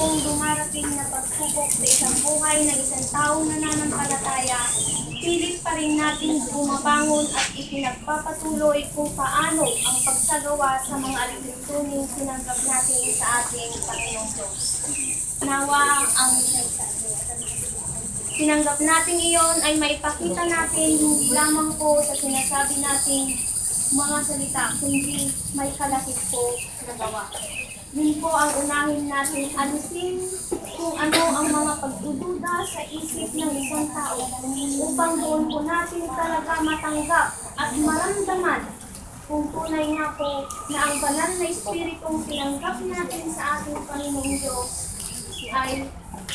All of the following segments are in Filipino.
pong dumarating na pagsubok sa isang buhay ng isang taong nananampalataya, pilit pa rin natin bumabangon at ipinagpapatuloy kung paano ang pagsagawa sa mga alituntuning sinanggap natin sa ating Panginoong Diyos. Nawa ang sinanggap natin iyon ay maipakita natin hindi lamang po sa sinasabi nating mga salita, kundi may kalakip po na gawa. Yun po ang unahin natin alisin kung ano ang mga pagdududa sa isip ng isang tao upang doon po natin talaga matanggap at maramdaman kung tunay nga po na ang banal na Espiritong tinanggap natin sa ating Panginoong Diyos ay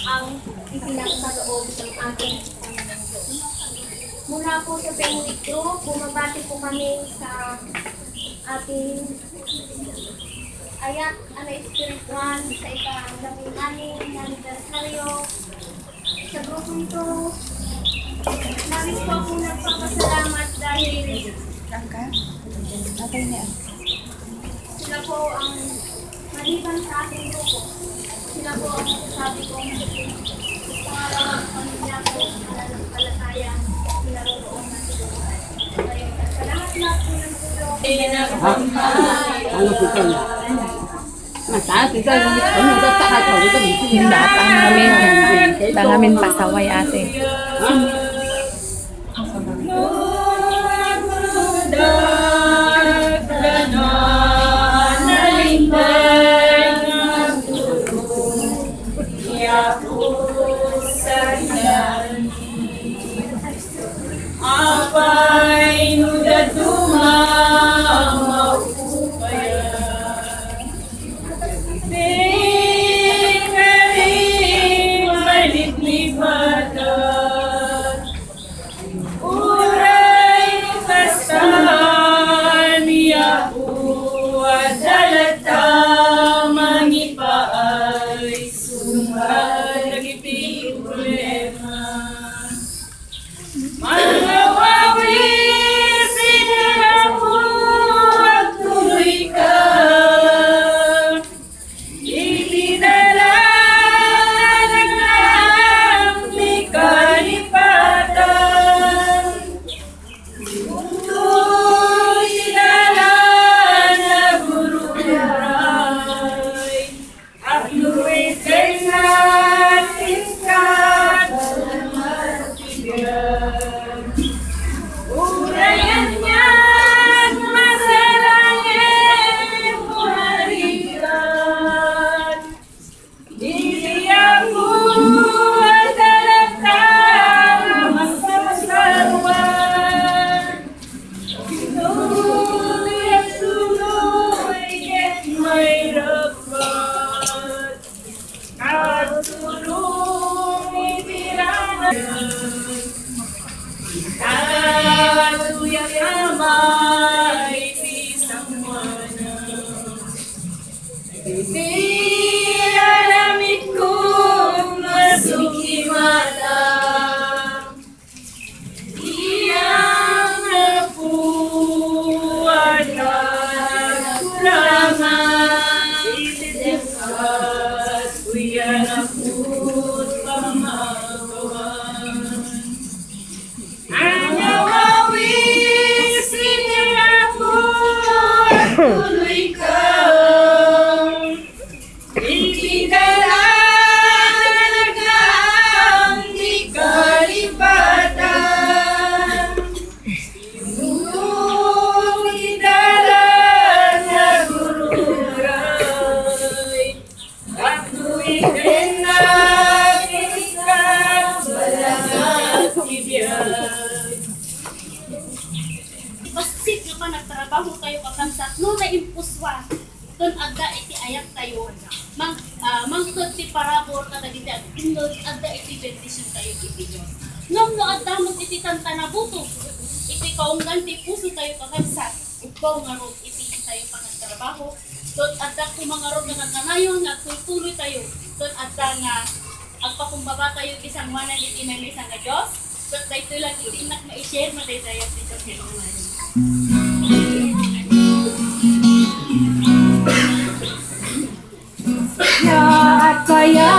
ang ipinagkaloob ng ating Panginoong Diyos. Mula po sa Benedict Group, bumabati po kami sa ating ayat ala espiritual sa ika-16 na anibersaryo. Sa grupo ito, nais po ako nagpapasalamat dahil sila po ang maliban sa ating grupo. Sila po ang sabi ko pangalawang pamilya ko na nagpalataya pinaroroon na siguro. Salamat po ng tulong. Ano po ito? Mataas ito. Ano ito? Takataw ito. Tangamin pasaway ate. Apay nudaduma maupaya Tingari malitlipatan Uray kastan yaku adalata mangipaay sumad nagipig problema mga wawis inalamu at tuloy ka Itinalalang di kalipatan Untuk inalan na gururay At luwitin natin ka Urayan niyan masalangin buharian Hindi ako adalatang magpapasarwan Tuloy at tuloy at may rapat At tulong itiranan Tuyang amay pisang mana Di alamit kong masuki mata Iyang napuan na kurangan At kuya naput pamagawan Anawawis inalaku tuloy ka Itidalagang di kalipatan Yung idalan na gururay At tuwidin na kinikat balangat ibiyag Basit nga pa nagtrabaho tayo kakamsat no na impuswa don agda iti ayat tayo mangtod ti parabor na dagiti indod agda iti bendition tayo iti Dios ngam no adda mo iti tantanabuto iti kaunggan ti puso tayo kakamsat upaw nga rod iti tayo panagtrabaho don adda ti mga rod nga nagkanayon nga tuloy tayo don adda nga agpakumbaba tayo isang wanan iti nanay nga Dios don dayto lang iti nak ma-share mo tayo ti Dios At kaya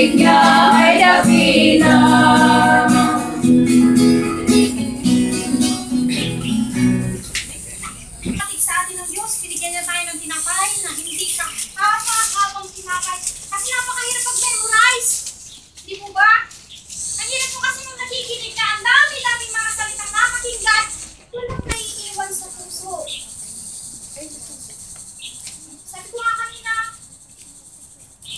pag-ibig niya ay dakila. Kapatid sa atin ng Diyos, binigyan niya tayo ng tinapay na hindi ka habang tinapay. Kasi napakahirap pag-memorize. Di po ba? Ang hirap po kasi nung nakikinig ka, ang dami-daming mga salitang nakakinggan, walang naiiwan sa puso. Sabi ko nga kanina,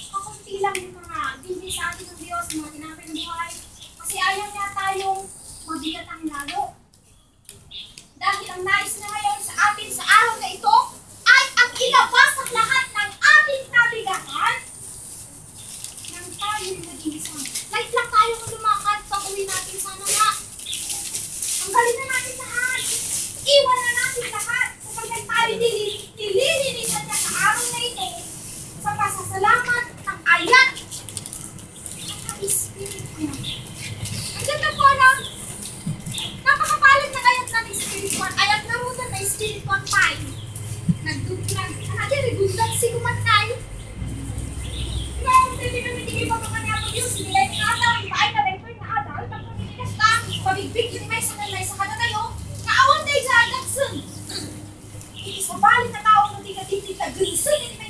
kakunti lang yung mga bibig sa atin ng Diyos, mga tinapay ng buhay. Kasi ayaw niya tayong mabigat ang lalo. Dahil ang nais na ngayon sa atin sa araw na ito ay ang ilabas ang lahat ng ating nabigahan nang tayo naging isang. Light lang tayo kung lumakad pag uwi natin sana nga. Ang galing na natin lahat. Iwan na natin lahat. Kapag tayo nililinisan niya sa araw na ito sa pasasalamat ng ayat at Espiritu niya. Ang ganda po lang. Napakapalit na ayat ng Espiritu at ayat na rutan na Espiritu at tayo. Nagduglag. Ano redundancy kumatay. Kung hindi kami tingin pa mga niya Diyos, nilay ng adaw, ipaay na rin na adaw, tapos nililas ka, pabigbig yung may sakal na tayo, naawan tayo sa agad sun. Ito sa balik na tao, hindi ka titig na gunsun, hindi